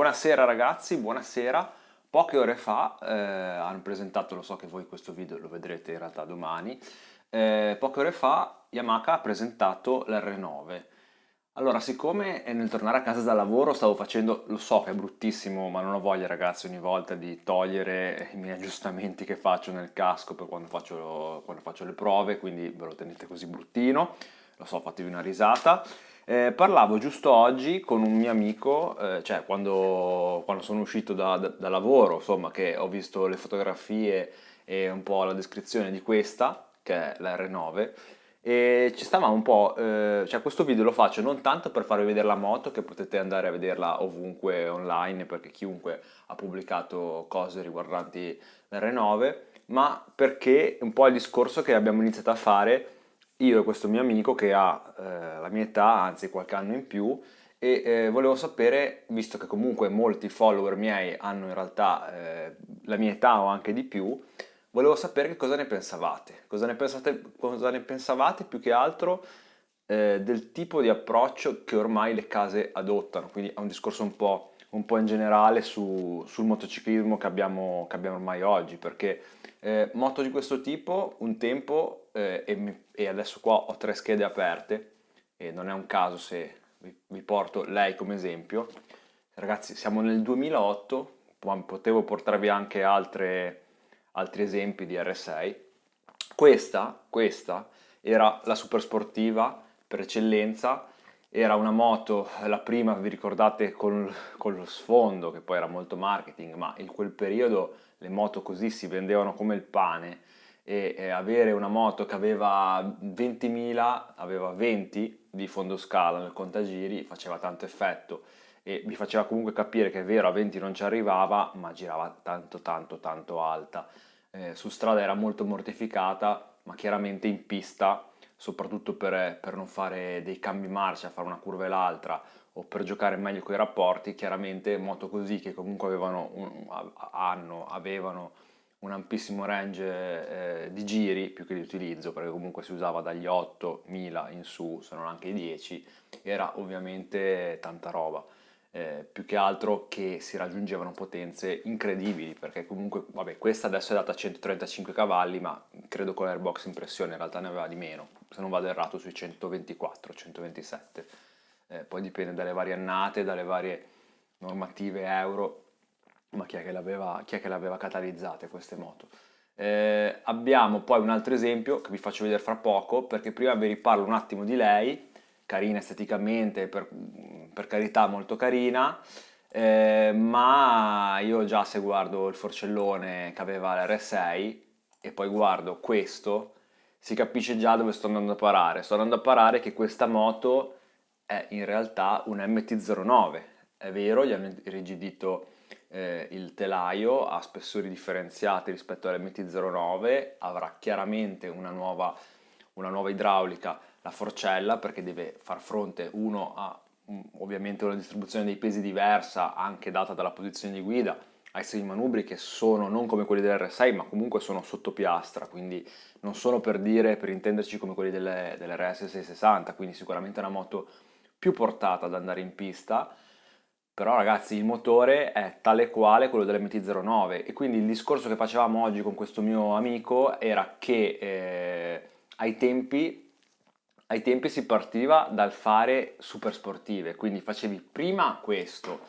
Buonasera ragazzi, buonasera. Poche ore fa hanno presentato, lo so che voi questo video lo vedrete in realtà domani, poche ore fa Yamaha ha presentato l'R9. Allora, siccome nel tornare a casa dal lavoro stavo facendo, lo so che è bruttissimo, ma non ho voglia ragazzi ogni volta di togliere i miei aggiustamenti che faccio nel casco per quando faccio le prove, quindi ve lo tenete così bruttino, lo so, fatevi una risata. Parlavo giusto oggi con un mio amico, cioè quando sono uscito da lavoro, insomma, che ho visto le fotografie e un po' la descrizione di questa, che è la R9, e ci stava un po', cioè questo video lo faccio non tanto per farvi vedere la moto, che potete andare a vederla ovunque online, perché chiunque ha pubblicato cose riguardanti l'R9, ma perché un po' il discorso che abbiamo iniziato a fare io e questo mio amico che ha la mia età, anzi qualche anno in più, e volevo sapere, visto che comunque molti follower miei hanno in realtà la mia età o anche di più, volevo sapere che cosa ne pensavate. Cosa ne pensavate più che altro del tipo di approccio che ormai le case adottano, quindi è un discorso un po' in generale sul motociclismo che abbiamo ormai oggi, perché moto di questo tipo un tempo, e adesso qua ho 3 schede aperte, e non è un caso se vi porto lei come esempio. Ragazzi, siamo nel 2008, potevo portarvi anche altri esempi di R6. Questa era la super sportiva per eccellenza, era una moto, la prima, vi ricordate, con lo sfondo, che poi era molto marketing, ma in quel periodo le moto così si vendevano come il pane, e avere una moto che aveva 20.000, aveva 20 di fondoscala nel contagiri, faceva tanto effetto e mi faceva comunque capire che è vero, a 20 non ci arrivava, ma girava tanto tanto tanto alta. Su strada era molto mortificata, ma chiaramente in pista, soprattutto per non fare dei cambi marcia, fare una curva e l'altra, o per giocare meglio con i rapporti, chiaramente moto così che comunque avevano un ampissimo range di giri più che di utilizzo, perché comunque si usava dagli 8.000 in su, se non anche i 10, era ovviamente tanta roba. Più che altro che si raggiungevano potenze incredibili, perché comunque, vabbè, questa adesso è data a 135 cavalli, ma credo con l'airbox in pressione in realtà ne aveva di meno, se non vado errato sui 124, 127. Poi dipende dalle varie annate, dalle varie normative euro, ma chi è che le aveva catalizzate queste moto? Abbiamo poi un altro esempio che vi faccio vedere fra poco, perché prima vi riparlo un attimo di lei, carina esteticamente, per carità molto carina, ma io già se guardo il forcellone che aveva l'R6 e poi guardo questo, si capisce già dove sto andando a parare. Sto andando a parare che questa moto è in realtà un MT-09. È vero, gli hanno irrigidito il telaio a spessori differenziati rispetto all'MT-09, avrà chiaramente una nuova idraulica, la forcella, perché deve far fronte uno a ovviamente una distribuzione dei pesi diversa, anche data dalla posizione di guida, ai semimanubri che sono non come quelli dell'R6, ma comunque sono sotto piastra, quindi non sono per intenderci come quelli dell'RS 660, quindi sicuramente una moto più portata ad andare in pista. Però ragazzi, il motore è tale quale quello dell'MT-09, e quindi il discorso che facevamo oggi con questo mio amico era che ai tempi si partiva dal fare super sportive, quindi facevi prima questo,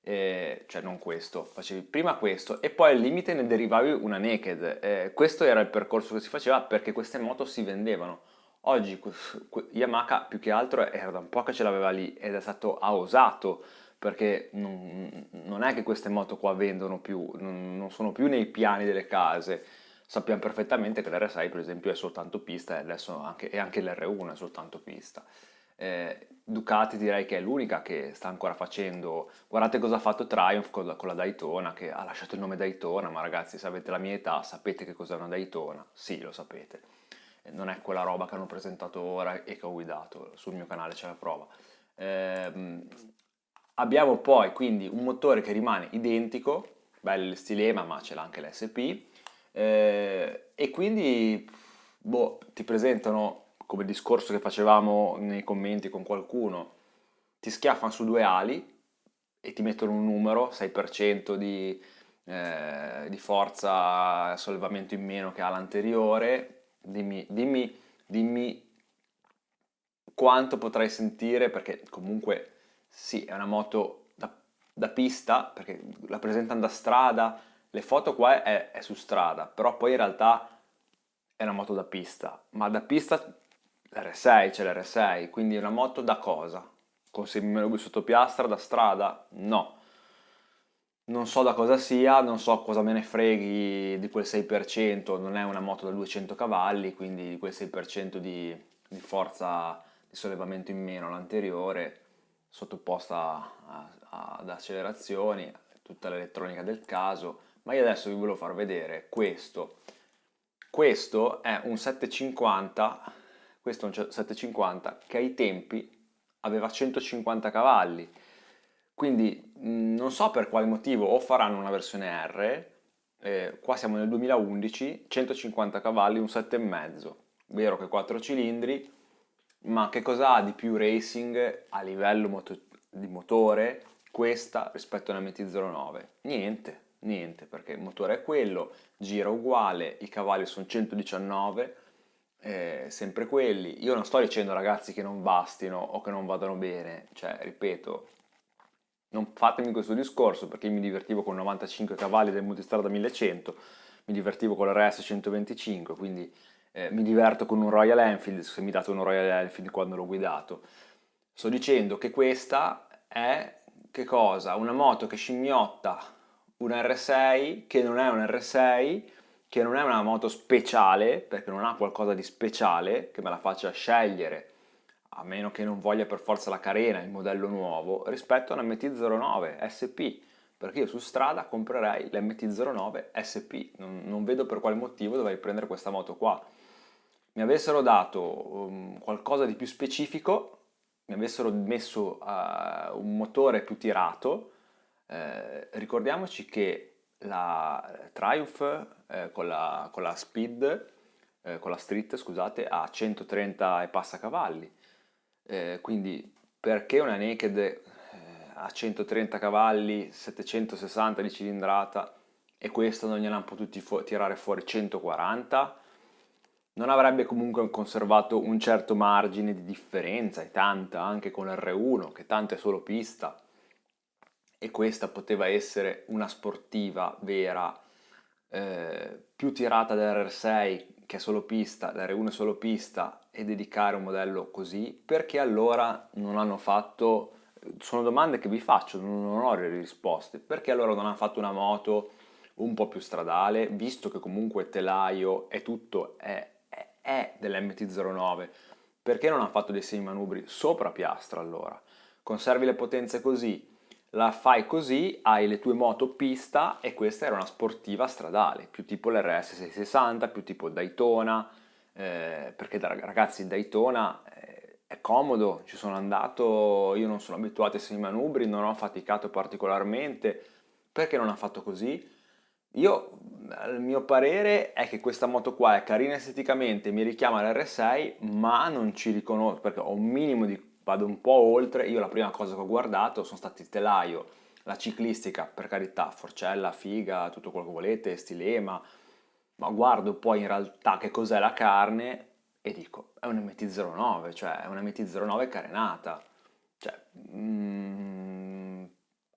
cioè non questo, facevi prima questo e poi al limite ne derivavi una naked. Questo era il percorso che si faceva perché queste moto si vendevano. Oggi Yamaha più che altro era da un po' che ce l'aveva lì ed è stato ha osato, perché non è che queste moto qua vendono più, non sono più nei piani delle case. Sappiamo perfettamente che l'R6 per esempio è soltanto pista, e adesso anche l'R1 è soltanto pista. Ducati direi che è l'unica che sta ancora facendo. Guardate cosa ha fatto Triumph con la Daytona, che ha lasciato il nome Daytona, ma ragazzi, se avete la mia età sapete che cos'è una Daytona? Sì, lo sapete. Non è quella roba che hanno presentato ora e che ho guidato, sul mio canale c'è la prova. Ehm, Abbiamo poi quindi un motore che rimane identico, bello il stilema, ma ce l'ha anche l'SP, e quindi ti presentano, come il discorso che facevamo nei commenti con qualcuno, ti schiaffano su due ali e ti mettono un numero, 6% di forza sollevamento in meno che ha l'anteriore, dimmi quanto potrai sentire, perché comunque sì, è una moto da pista, perché la presentano da strada, le foto qua è su strada, però poi in realtà è una moto da pista, ma da pista l'R6, c'è l'R6, quindi è una moto da cosa? Con 6 mm sotto piastra, da strada? No. Non so da cosa sia, non so cosa me ne freghi di quel 6%, non è una moto da 200 cavalli, quindi di quel 6% di forza di sollevamento in meno l'anteriore, sottoposta ad accelerazioni, tutta l'elettronica del caso, ma io adesso vi volevo far vedere questo. Questo è un 750, questo è un 750 che ai tempi aveva 150 cavalli, quindi non so per quale motivo o faranno una versione R, qua siamo nel 2011, 150 cavalli, un 7,5, vero che 4 cilindri, ma che cosa ha di più racing a livello di motore questa rispetto alla MT-09? Niente, niente, perché il motore è quello, gira uguale, i cavalli sono 119, sempre quelli. Io non sto dicendo ragazzi che non bastino o che non vadano bene, cioè ripeto, non fatemi questo discorso perché io mi divertivo con 95 cavalli del multistrada 1100, mi divertivo con l'RS 125, quindi mi diverto con un Royal Enfield se mi date un Royal Enfield quando l'ho guidato. Sto dicendo che questa è che cosa? Una moto che scimmiotta un R6 che non è un R6, che non è una moto speciale, perché non ha qualcosa di speciale che me la faccia scegliere, a meno che non voglia per forza la carena, il modello nuovo, rispetto a una MT-09 SP, perché io su strada comprerei l'MT-09 SP, non vedo per quale motivo dovrei prendere questa moto qua. Mi avessero dato qualcosa di più specifico, mi avessero messo un motore più tirato, ricordiamoci che la Triumph con la Speed, con la Street, scusate, ha 130 e passa cavalli. Quindi perché una Naked a 130 cavalli, 760 di cilindrata e questo non gliel'hanno potuti tirare fuori 140? Non avrebbe comunque conservato un certo margine di differenza, e tanta, anche con l'R1, che tanto è solo pista, e questa poteva essere una sportiva vera, più tirata dell'R6 che è solo pista, l'R1 è solo pista, e dedicare un modello così, perché allora non hanno fatto, sono domande che vi faccio, non ho le risposte, perché allora non hanno fatto una moto un po' più stradale, visto che comunque telaio e tutto è dell'MT-09, perché non hanno fatto dei semimanubri sopra piastra allora? Conservi le potenze così, la fai così, hai le tue moto pista e questa era una sportiva stradale, più tipo l'RS 660, più tipo Daytona, perché ragazzi il Daytona è comodo, ci sono andato, io non sono abituato ai semimanubri, non ho faticato particolarmente, perché non ha fatto così? Io, il mio parere è che questa moto qua è carina esteticamente, mi richiama l'R6, ma non ci riconosco perché ho un minimo di, vado un po' oltre. Io la prima cosa che ho guardato sono stati il telaio, la ciclistica, per carità, forcella, figa, tutto quello che volete, stilema, ma guardo poi in realtà che cos'è la carne e dico, è un MT-09, cioè è un MT-09 carenata. Cioè,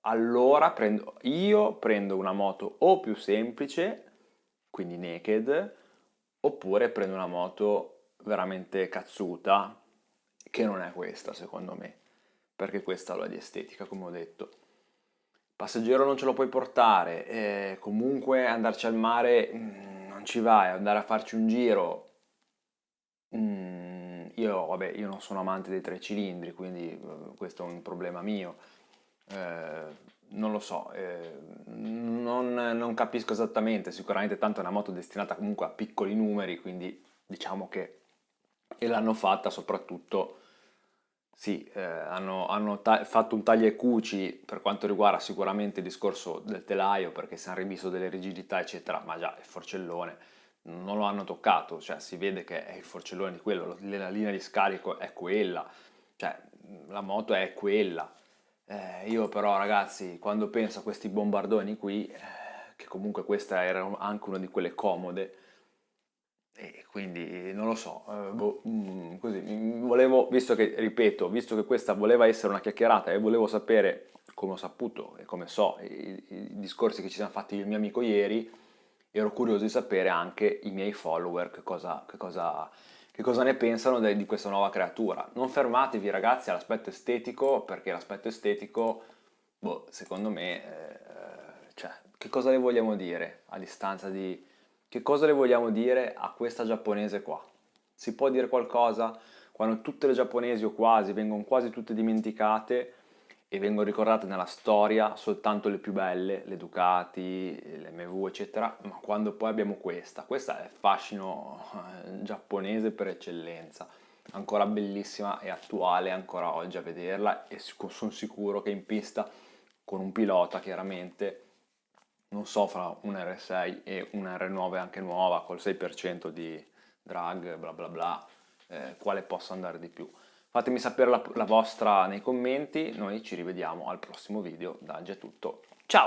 allora io prendo una moto o più semplice, quindi naked, oppure prendo una moto veramente cazzuta, che non è questa secondo me, perché questa è la di estetica, come ho detto. Passeggero non ce lo puoi portare, comunque andarci al mare non ci vai, andare a farci un giro. Io non sono amante dei tre cilindri, quindi questo è un problema mio. Non lo so, non capisco esattamente, sicuramente tanto è una moto destinata comunque a piccoli numeri, quindi diciamo che e l'hanno fatta soprattutto, sì, hanno fatto un taglia e cuci per quanto riguarda sicuramente il discorso del telaio, perché si hanno rivisto delle rigidità, eccetera, ma già il forcellone non lo hanno toccato, cioè si vede che è il forcellone di quello, la linea di scarico è quella, cioè la moto è quella. Io però ragazzi, quando penso a questi bombardoni qui, che comunque questa era anche una di quelle comode, e quindi non lo so, boh, così, volevo, visto che, ripeto, visto che questa voleva essere una chiacchierata e volevo sapere, come ho saputo e come so, i discorsi che ci siamo fatti io e il mio amico ieri, ero curioso di sapere anche i miei follower che cosa ne pensano di questa nuova creatura. Non fermatevi ragazzi all'aspetto estetico, perché l'aspetto estetico, boh, secondo me, cioè, che cosa le vogliamo dire a distanza di... Che cosa le vogliamo dire a questa giapponese qua? Si può dire qualcosa quando tutte le giapponesi o quasi vengono quasi tutte dimenticate e vengono ricordate nella storia soltanto le più belle, le Ducati, le MV, eccetera, ma quando poi abbiamo questa è il fascino giapponese per eccellenza, ancora bellissima e attuale ancora oggi a vederla e sono sicuro che in pista con un pilota chiaramente non so fra un R6 e un R9 anche nuova col 6% di drag bla bla bla quale possa andare di più. Fatemi sapere la vostra nei commenti, noi ci rivediamo al prossimo video. Da oggi è tutto, ciao!